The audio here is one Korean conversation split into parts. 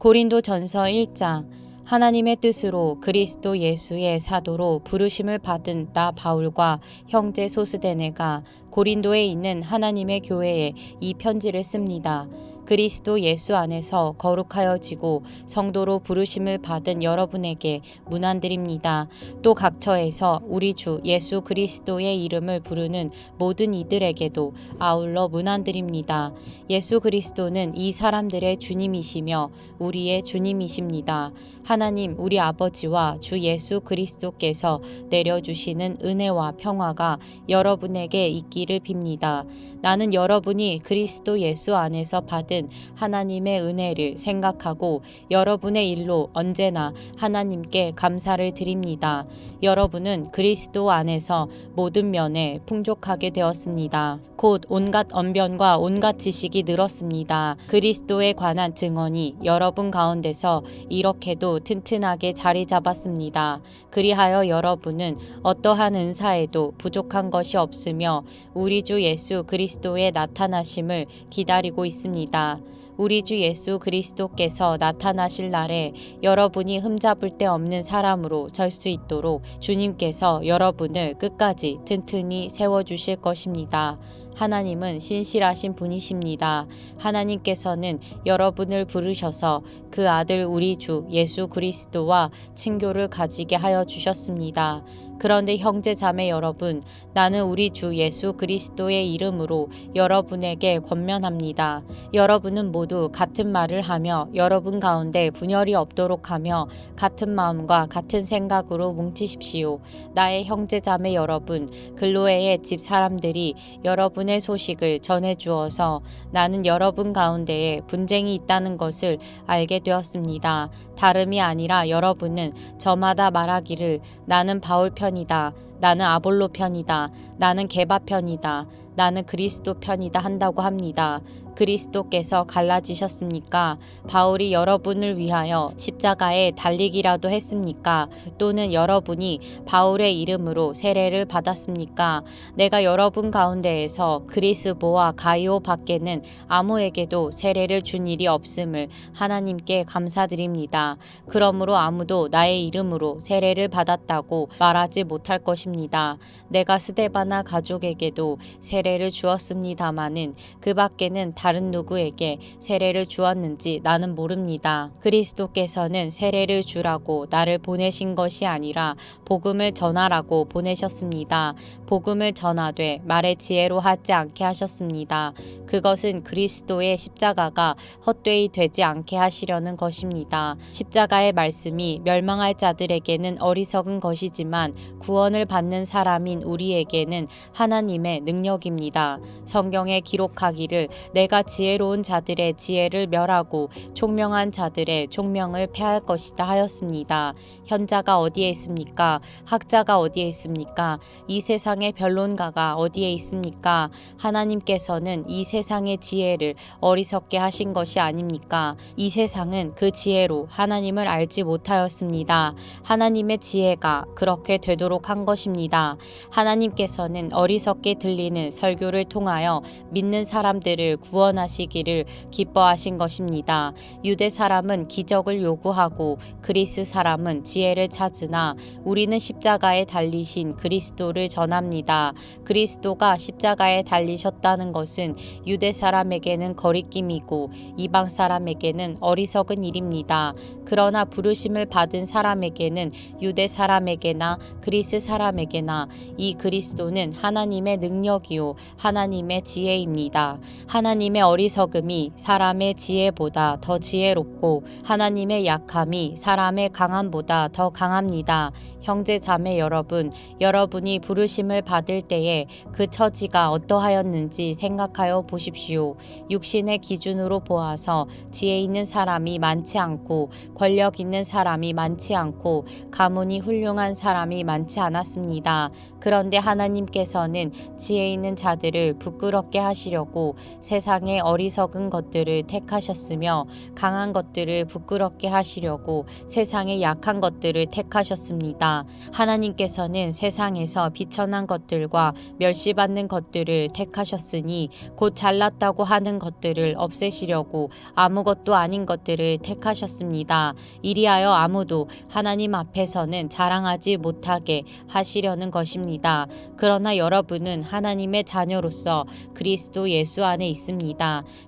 고린도전서 1장. 하나님의 뜻으로 그리스도 예수의 사도로 부르심을 받은 나 바울과 형제 소스데네가 고린도에 있는 하나님의 교회에 이 편지를 씁니다. 그리스도 예수 안에서 거룩하여지고 성도로 부르심을 받은 여러분에게 문안드립니다. 또 각처에서 우리 주 예수 그리스도의 이름을 부르는 모든 이들에게도 아울러 문안드립니다. 예수 그리스도는 이 사람들의 주님이시며 우리의 주님이십니다. 하나님 우리 아버지와 주 예수 그리스도께서 내려주시는 은혜와 평화가 여러분에게 있기를 빕니다. 나는 여러분이 그리스도 예수 안에서 받은 하나님의 은혜를 생각하고 여러분의 일로 언제나 하나님께 감사를 드립니다. 여러분은 그리스도 안에서 모든 면에 풍족하게 되었습니다. 곧 온갖 언변과 온갖 지식이 늘었습니다. 그리스도에 관한 증언이 여러분 가운데서 이렇게도 튼튼하게 자리 잡았습니다. 그리하여 여러분은 어떠한 은사에도 부족한 것이 없으며 우리 주 예수 그리스도의 나타나심을 기다리고 있습니다. 우리 주 예수 그리스도께서 나타나실 날에 여러분이 흠잡을 데 없는 사람으로 설 수 있도록 주님께서 여러분을 끝까지 튼튼히 세워주실 것입니다. 하나님은 신실하신 분이십니다. 하나님께서는 여러분을 부르셔서 그 아들 우리 주 예수 그리스도와 친교를 가지게 하여 주셨습니다. 그런데 형제 자매 여러분, 나는 우리 주 예수 그리스도의 이름으로 여러분에게 권면합니다. 여러분은 모두 같은 말을 하며 여러분 가운데 분열이 없도록 하며 같은 마음과 같은 생각으로 뭉치십시오. 나의 형제 자매 여러분, 글로에의 집 사람들이 여러분의 소식을 전해 주어서 나는 여러분 가운데에 분쟁이 있다는 것을 알게 되었습니다. 다름이 아니라 여러분은 저마다 말하기를 나는 바울 편이다. 나는 아볼로 편이다. 나는 게바 편이다. 나는 그리스도 편이다 한다고 합니다. 그리스도께서 갈라지셨습니까? 바울이 여러분을 위하여 십자가에 달리기라도 했습니까? 또는 여러분이 바울의 이름으로 세례를 받았습니까? 내가 여러분 가운데에서 그리스보와 가이오 밖에는 아무에게도 세례를 준 일이 없음을 하나님께 감사드립니다. 그러므로 아무도 나의 이름으로 세례를 받았다고 말하지 못할 것입니다. 내가 스데바나 가족에게도 세례를 주었습니다마는 그 밖에는 다른 누구에게 세례를 주었는지 나는 모릅니다. 그리스도께서는 세례를 주라고 나를 보내신 것이 아니라 복음을 전하라고 보내셨습니다. 복음을 전하되 말의 지혜로 하지 않게 하셨습니다. 그것은 그리스도의 십자가가 헛되이 되지 않게 하시려는 것입니다. 십자가의 말씀이 멸망할 자들에게는 어리석은 것이지만 구원을 받는 사람인 우리에게는 하나님의 능력입니다. 성경에 기록하기를 내가 지혜로운 자들의 지혜를 멸하고 총명한 자들의 총명을 패할 것이다 하였습니다. 현자가 어디에 있습니까? 학자가 어디에 있습니까? 이 세상의 변론가가 어디에 있습니까? 하나님께서는 이 세상의 지혜를 어리석게 하신 것이 아닙니까? 이 세상은 그 지혜로 하나님을 알지 못하였습니다. 하나님의 지혜가 그렇게 되도록 한 것입니다. 하나님께서는 어리석게 들리는 설교를 통하여 믿는 사람들을 구원하시기를 기뻐하신 것입니다. 유대 사람은 기적을 요구하고 그리스 사람은 지혜를 찾으나 우리는 십자가에 달리신 그리스도를 전합니다. 그리스도가 십자가에 달리셨다는 것은 유대 사람에게는 거리낌이고 이방 사람에게는 어리석은 일입니다. 그러나 부르심을 받은 사람에게는 유대 사람에게나 그리스 사람에게나 이 그리스도는 하나님의 능력이요 하나님의 지혜입니다. 하나님의 어리석음이 사람의 지혜보다 더 지혜롭고 하나님의 약함이 사람의 강함보다 더 강합니다. 형제 자매 여러분, 여러분이 부르심을 받을 때에 그 처지가 어떠하였는지 생각하여 보십시오. 육신의 기준으로 보아서 지혜 있는 사람이 많지 않고 권력 있는 사람이 많지 않고 가문이 훌륭한 사람이 많지 않았습니다. 그런데 하나님께서는 지혜 있는 자들을 부끄럽게 하시려고 세상에 세상의 어리석은 것들을 택하셨으며 강한 것들을 부끄럽게 하시려고 세상의 약한 것들을 택하셨습니다. 하나님께서는 세상에서 비천한 것들과 멸시받는 것들을 택하셨으니 곧 잘났다고 하는 것들을 없애시려고 아무것도 아닌 것들을 택하셨습니다. 이리하여 아무도 하나님 앞에서는 자랑하지 못하게 하시려는 것입니다. 그러나 여러분은 하나님의 자녀로서 그리스도 예수 안에 있습니다.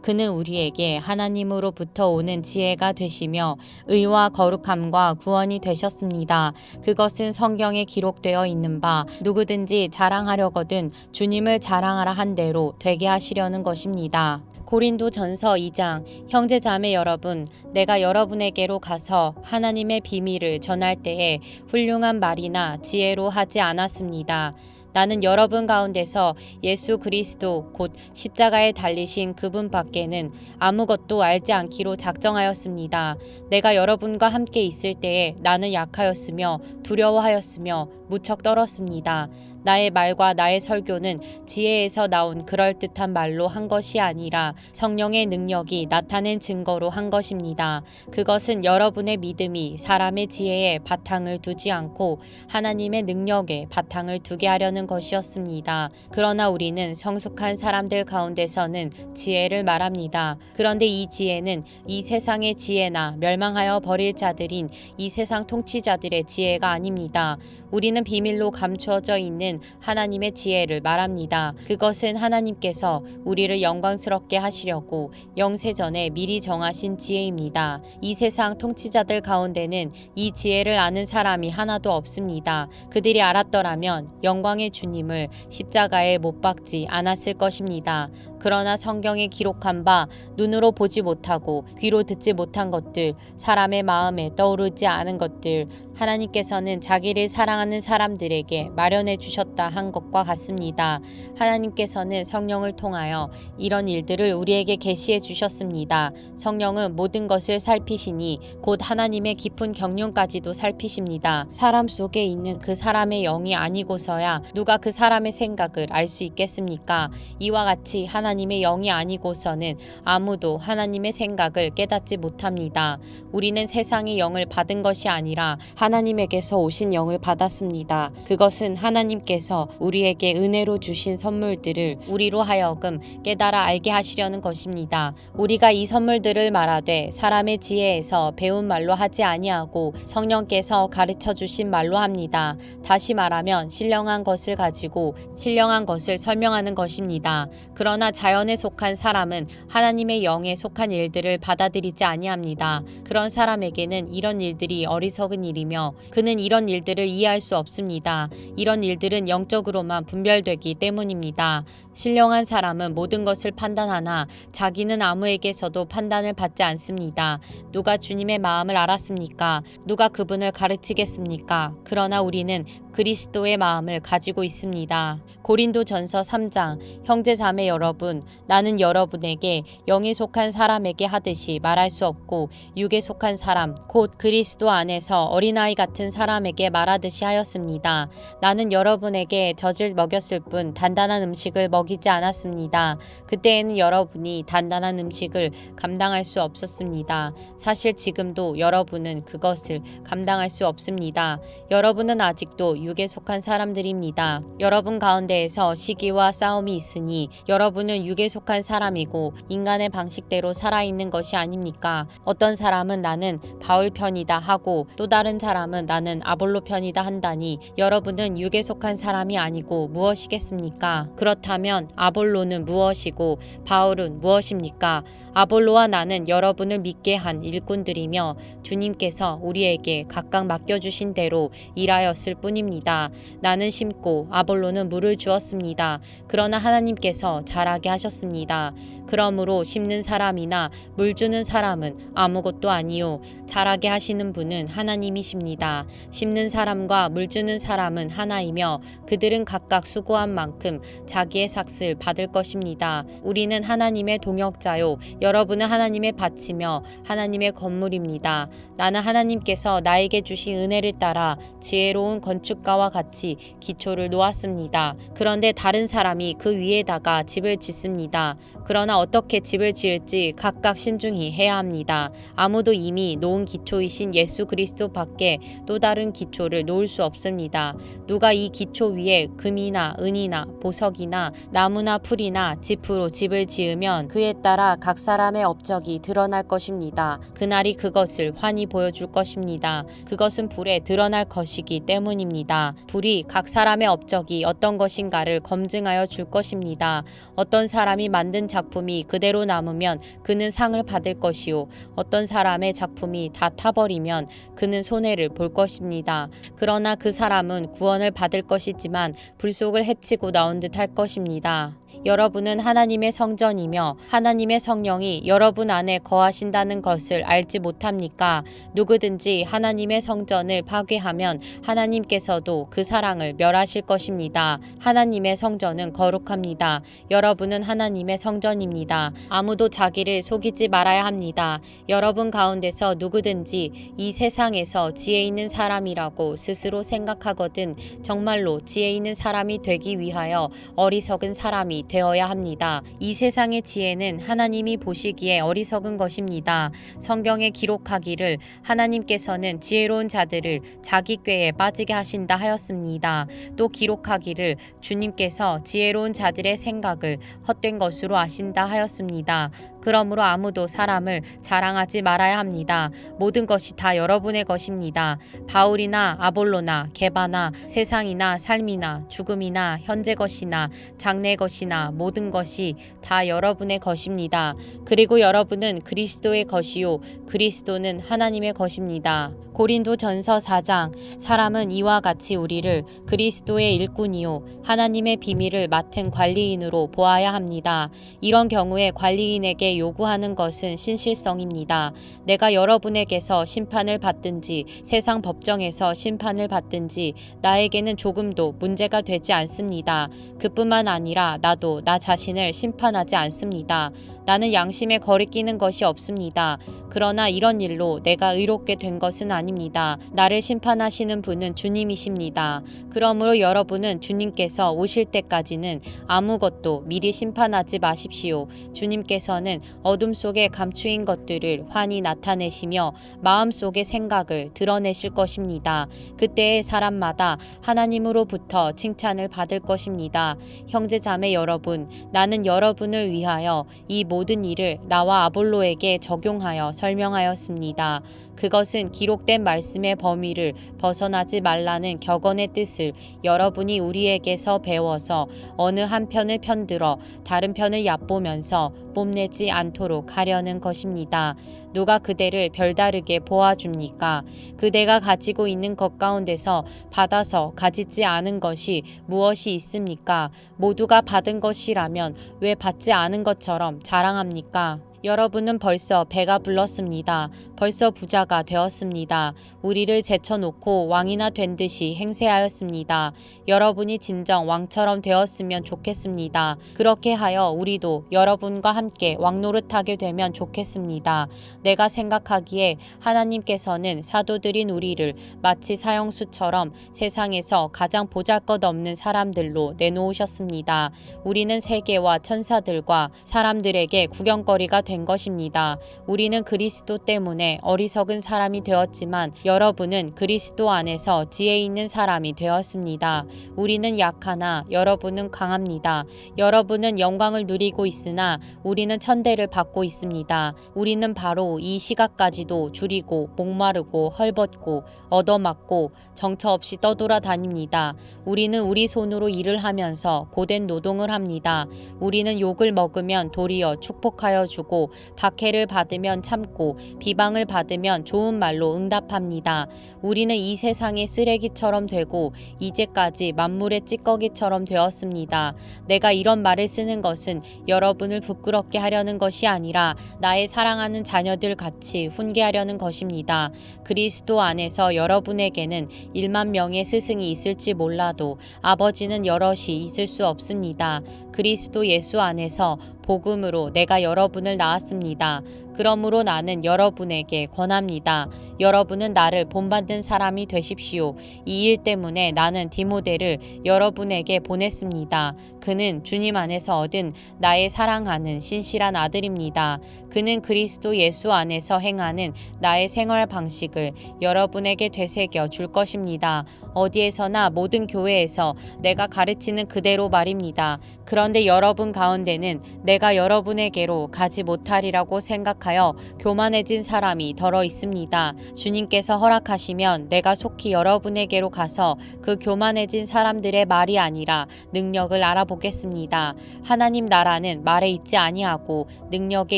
그는 우리에게 하나님으로부터 오는 지혜가 되시며 의와 거룩함과 구원이 되셨습니다. 그것은 성경에 기록되어 있는 바 누구든지 자랑하려거든 주님을 자랑하라 한 대로 되게 하시려는 것입니다. 고린도전서 2장 형제 자매 여러분, 내가 여러분에게로 가서 하나님의 비밀을 전할 때에 훌륭한 말이나 지혜로 하지 않았습니다. 나는 여러분 가운데서 예수 그리스도 곧 십자가에 달리신 그분 밖에는 아무것도 알지 않기로 작정하였습니다. 내가 여러분과 함께 있을 때에 나는 약하였으며 두려워하였으며 무척 떨었습니다. 나의 말과 나의 설교는 지혜에서 나온 그럴듯한 말로 한 것이 아니라 성령의 능력이 나타낸 증거로 한 것입니다. 그것은 여러분의 믿음이 사람의 지혜에 바탕을 두지 않고 하나님의 능력에 바탕을 두게 하려는 것이었습니다. 그러나 우리는 성숙한 사람들 가운데서는 지혜를 말합니다. 그런데 이 지혜는 이 세상의 지혜나 멸망하여 버릴 자들인 이 세상 통치자들의 지혜가 아닙니다. 우리는 비밀로 감추어져 있는 하나님의 지혜를 말합니다. 그것은 하나님께서 우리를 영광스럽게 하시려고 영세전에 미리 정하신 지혜입니다. 이 세상 통치자들 가운데는 이 지혜를 아는 사람이 하나도 없습니다. 그들이 알았더라면 영광의 주님을 십자가에 못 박지 않았을 것입니다. 그러나 성경에 기록한 바 눈으로 보지 못하고 귀로 듣지 못한 것들, 사람의 마음에 떠오르지 않은 것들, 하나님께서는 자기를 사랑하는 사람들에게 마련해 주셨다 한 것과 같습니다. 하나님께서는 성령을 통하여 이런 일들을 우리에게 계시해 주셨습니다. 성령은 모든 것을 살피시니 곧 하나님의 깊은 경륜까지도 살피십니다. 사람 속에 있는 그 사람의 영이 아니고서야 누가 그 사람의 생각을 알 수 있겠습니까? 이와 같이 하나님의 영이 아니고서는 아무도 하나님의 생각을 깨닫지 못합니다. 우리는 세상의 영을 받은 것이 아니라 하나님에게서 오신 영을 받았습니다. 그것은 하나님께서 우리에게 은혜로 주신 선물들을 우리로 하여금 깨달아 알게 하시려는 것입니다. 우리가 이 선물들을 말하되 사람의 지혜에서 배운 말로 하지 아니하고 성령께서 가르쳐 주신 말로 합니다. 다시 말하면 신령한 것을 가지고 신령한 것을 설명하는 것입니다. 그러나 자연에 속한 사람은 하나님의 영에 속한 일들을 받아들이지 아니합니다. 그런 사람에게는 이런 일들이 어리석은 일이며 그는 이런 일들을 이해할 수 없습니다. 이런 일들은 영적으로만 분별되기 때문입니다. 신령한 사람은 모든 것을 판단하나 자기는 아무에게서도 판단을 받지 않습니다. 누가 주님의 마음을 알았습니까? 누가 그분을 가르치겠습니까? 그러나 우리는 그리스도의 마음을 가지고 있습니다. 고린도전서 3장 형제 자매 여러분, 나는 여러분에게 영에 속한 사람에게 하듯이 말할 수 없고 육에 속한 사람 곧 그리스도 안에서 어린아이 같은 사람에게 말하듯이 하였습니다. 나는 여러분에게 젖을 먹였을 뿐 단단한 음식을 먹이지 않았습니다. 그때에는 여러분이 단단한 음식을 감당할 수 없었습니다. 사실 지금도 여러분은 그것을 감당할 수 없습니다. 여러분은 아직도 육에 속한 사람들입니다. 여러분 가운데에서 시기와 싸움이 있으니 여러분은 육에 속한 사람이고 인간의 방식대로 살아있는 것이 아닙니까? 어떤 사람은 나는 바울 편이다 하고 또 다른 사람은 나는 아볼로 편이다 한다니 여러분은 육에 속한 사람이 아니고 무엇이겠습니까? 그렇다면 아볼로는 무엇이고 바울은 무엇입니까? 아볼로와 나는 여러분을 믿게 한 일꾼들이며 주님께서 우리에게 각각 맡겨주신 대로 일하였을 뿐입니다. 나는 심고 아볼로는 물을 주었습니다. 그러나 하나님께서 자라게 하셨습니다. 그러므로 심는 사람이나 물 주는 사람은 아무것도 아니요 자라게 하시는 분은 하나님이십니다. 심는 사람과 물 주는 사람은 하나이며 그들은 각각 수고한 만큼 자기의 삭을 받을 것입니다. 우리는 하나님의 동역자요 여러분은 하나님의 밭이며 하나님의 건물입니다. 나는 하나님께서 나에게 주신 은혜를 따라 지혜로운 건축가와 같이 기초를 놓았습니다. 그런데 다른 사람이 그 위에다가 집을 짓습니다. 그러나 어떻게 집을 지을지 각각 신중히 해야 합니다. 아무도 이미 놓은 기초이신 예수 그리스도 밖에 또 다른 기초를 놓을 수 없습니다. 누가 이 기초 위에 금이나 은이나 보석이나 나무나 풀이나 짚으로 집을 지으면 그에 따라 각 사람의 업적이 드러날 것입니다. 그날이 그것을 환히 보여줄 것입니다. 그것은 불에 드러날 것이기 때문입니다. 불이 각 사람의 업적이 어떤 것인가를 검증하여 줄 것입니다. 어떤 사람이 만든 작품이 그대로 남으면 그는 상을 받을 것이요, 어떤 사람의 작품이 다 타버리면 그는 손해를 볼 것입니다. 그러나 그 사람은 구원을 받을 것이지만 불속을 헤치고 나온 듯 할 것입니다. 여러분은 하나님의 성전이며 하나님의 성령이 여러분 안에 거하신다는 것을 알지 못합니까? 누구든지 하나님의 성전을 파괴하면 하나님께서도 그 사랑을 멸하실 것입니다. 하나님의 성전은 거룩합니다. 여러분은 하나님의 성전입니다. 아무도 자기를 속이지 말아야 합니다. 여러분 가운데서 누구든지 이 세상에서 지혜 있는 사람이라고 스스로 생각하거든 정말로 지혜 있는 사람이 되기 위하여 어리석은 사람이 되어야 합니다. 이 세상의 지혜는 하나님이 보시기에 어리석은 것입니다. 성경에 기록하기를 하나님께서는 지혜로운 자들을 자기 꾀에 빠지게 하신다 하였습니다. 또 기록하기를 주님께서 지혜로운 자들의 생각을 헛된 것으로 아신다 하였습니다. 그러므로 아무도 사람을 자랑하지 말아야 합니다. 모든 것이 다 여러분의 것입니다. 바울이나 아볼로나 게바나 세상이나 삶이나 죽음이나 현재 것이나 장래 것이나 모든 것이 다 여러분의 것입니다. 그리고 여러분은 그리스도의 것이요 그리스도는 하나님의 것입니다. 고린도전서 4장 사람은 이와 같이 우리를 그리스도의 일꾼이요 하나님의 비밀을 맡은 관리인으로 보아야 합니다. 이런 경우에 관리인에게 요구하는 것은 신실성입니다. 내가 여러분에게서 심판을 받든지 세상 법정에서 심판을 받든지 나에게는 조금도 문제가 되지 않습니다. 그뿐만 아니라 나도 나 자신을 심판하지 않습니다. 나는 양심에 거리끼는 것이 없습니다. 그러나 이런 일로 내가 의롭게 된 것은 아닙니다. 나를 심판하시는 분은 주님이십니다. 그러므로 여러분은 주님께서 오실 때까지는 아무것도 미리 심판하지 마십시오. 주님께서는 어둠 속에 감추인 것들을 환히 나타내시며 마음속의 생각을 드러내실 것입니다. 그때의 사람마다 하나님으로부터 칭찬을 받을 것입니다. 형제자매 여러분, 나는 여러분을 위하여 이 모든 일을 나와 아볼로에게 적용하여 설명하였습니다. 그것은 기록된 말씀의 범위를 벗어나지 말라는 격언의 뜻을 여러분이 우리에게서 배워서 어느 한 편을 편들어 다른 편을 얕보면서 뽐내지 않도록 하려는 것입니다. 누가 그대를 별다르게 보아줍니까? 그대가 가지고 있는 것 가운데서 받아서 가지지 않은 것이 무엇이 있습니까? 모두가 받은 것이라면 왜 받지 않은 것처럼 자랑합니까? 여러분은 벌써 배가 불렀습니다. 벌써 부자가 되었습니다. 우리를 제쳐놓고 왕이나 된 듯이 행세하였습니다. 여러분이 진정 왕처럼 되었으면 좋겠습니다. 그렇게 하여 우리도 여러분과 함께 왕노릇하게 되면 좋겠습니다. 내가 생각하기에 하나님께서는 사도들인 우리를 마치 사형수처럼 세상에서 가장 보잘것없는 사람들로 내놓으셨습니다. 우리는 세계와 천사들과 사람들에게 구경거리가 된 것입니다. 우리는 그리스도 때문에 어리석은 사람이 되었지만 여러분은 그리스도 안에서 지혜 있는 사람이 되었습니다. 우리는 약하나 여러분은 강합니다. 여러분은 영광을 누리고 있으나 우리는 천대를 받고 있습니다. 우리는 바로 이 시각까지도 줄이고 목마르고 헐벗고 얻어맞고 정처 없이 떠돌아다닙니다. 우리는 우리 손으로 일을 하면서 고된 노동을 합니다. 우리는 욕을 먹으면 도리어 축복하여 주고 박해를 받으면 참고 비방을 받으면 좋은 말로 응답합니다. 우리는 이 세상의 쓰레기처럼 되고 이제까지 만물의 찌꺼기처럼 되었습니다. 내가 이런 말을 쓰는 것은 여러분을 부끄럽게 하려는 것이 아니라 나의 사랑하는 자녀들 같이 훈계하려는 것입니다. 그리스도 안에서 여러분에게는 1만 명의 스승이 있을지 몰라도 아버지는 여럿이 있을 수 없습니다. 그리스도 예수 안에서 복음으로 내가 여러분을 낳았습니다. 그러므로 나는 여러분에게 권합니다. 여러분은 나를 본받는 사람이 되십시오. 이 일 때문에 나는 디모데를 여러분에게 보냈습니다. 그는 주님 안에서 얻은 나의 사랑하는 신실한 아들입니다. 그는 그리스도 예수 안에서 행하는 나의 생활 방식을 여러분에게 되새겨 줄 것입니다. 어디에서나 모든 교회에서 내가 가르치는 그대로 말입니다. 그런데 여러분 가운데는 내가 여러분에게로 가지 못하리라고 생각하여 교만해진 사람이 더러 있습니다. 주님께서 허락하시면 내가 속히 여러분에게로 가서 그 교만해진 사람들의 말이 아니라 능력을 알아보겠습니다. 하나님 나라는 말에 있지 아니하고 능력에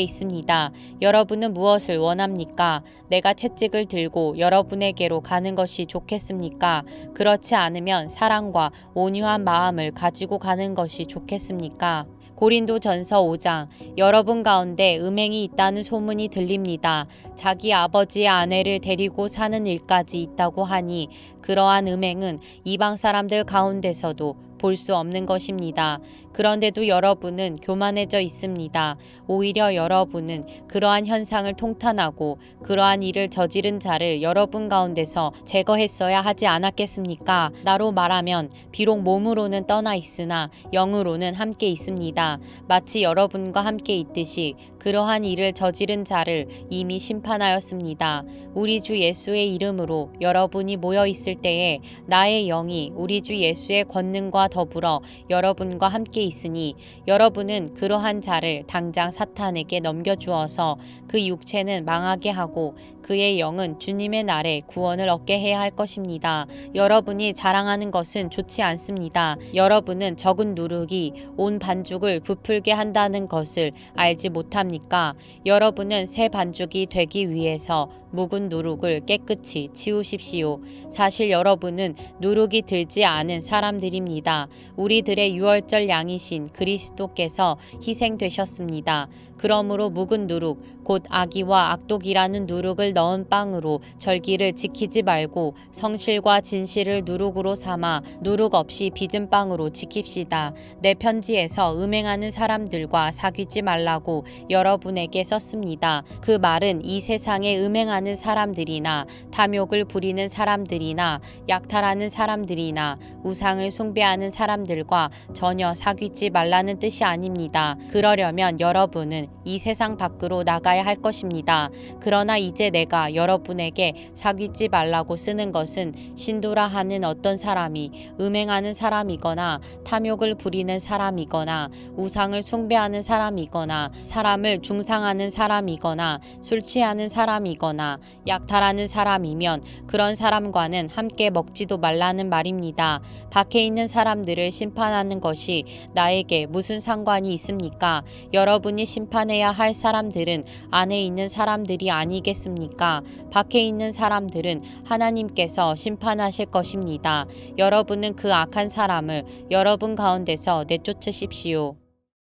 있습니다. 여러분은 무엇을 원합니까? 내가 채찍을 들고 여러분에게로 가는 것이 좋겠습니까? 그렇지 않으면 사랑과 온유한 마음을 가지고 가는 것이 좋겠습니까? 고린도전서 5장. 여러분 가운데 음행이 있다는 소문이 들립니다. 자기 아버지의 아내를 데리고 사는 일까지 있다고 하니 그러한 음행은 이방 사람들 가운데서도 볼 수 없는 것입니다. 그런데도 여러분은 교만해져 있습니다. 오히려 여러분은 그러한 현상을 통탄하고 그러한 일을 저지른 자를 여러분 가운데서 제거했어야 하지 않았겠습니까? 나로 말하면 비록 몸으로는 떠나 있으나 영으로는 함께 있습니다. 마치 여러분과 함께 있듯이 그러한 일을 저지른 자를 이미 심판하였습니다. 우리 주 예수의 이름으로 여러분이 모여 있을 때에 나의 영이 우리 주 예수의 권능과 더불어 여러분과 함께 있으니 여러분은 그러한 자를 당장 사탄에게 넘겨주어서 그 육체는 망하게 하고 그의 영은 주님의 날에 구원을 얻게 해야 할 것입니다. 여러분이 자랑하는 것은 좋지 않습니다. 여러분은 적은 누룩이 온 반죽을 부풀게 한다는 것을 알지 못합니까? 여러분은 새 반죽이 되기 위해서 묵은 누룩을 깨끗이 치우십시오. 사실 여러분은 누룩이 들지 않은 사람들입니다. 우리들의 유월절 양이신 그리스도께서 희생되셨습니다. 그러므로 묵은 누룩, 곧 악의와 악독이라는 누룩을 넣은 빵으로 절기를 지키지 말고 성실과 진실을 누룩으로 삼아 누룩 없이 빚은 빵으로 지킵시다. 내 편지에서 음행하는 사람들과 사귀지 말라고 여러분에게 썼습니다. 그 말은 이 세상에 음행하는 사람들이나 탐욕을 부리는 사람들이나 약탈하는 사람들이나 우상을 숭배하는 사람들과 전혀 사귀지 말라는 뜻이 아닙니다. 그러려면 여러분은 이 세상 밖으로 나가야 할 것입니다. 그러나 이제 내가 여러분에게 사귀지 말라고 쓰는 것은 신도라 하는 어떤 사람이 음행하는 사람이거나 탐욕을 부리는 사람이거나 우상을 숭배하는 사람이거나 사람을 중상하는 사람이거나 술 취하는 사람이거나 약탈하는 사람이면 그런 사람과는 함께 먹지도 말라는 말입니다. 밖에 있는 사람들을 심판하는 것이 나에게 무슨 상관이 있습니까? 여러분이 심판해야 할 사람들은 안에 있는 사람들이 아니겠습니까? 밖에 있는 사람들은 하나님께서 심판하실 것입니다. 여러분은 그 악한 사람을 여러분 가운데서 내쫓으십시오.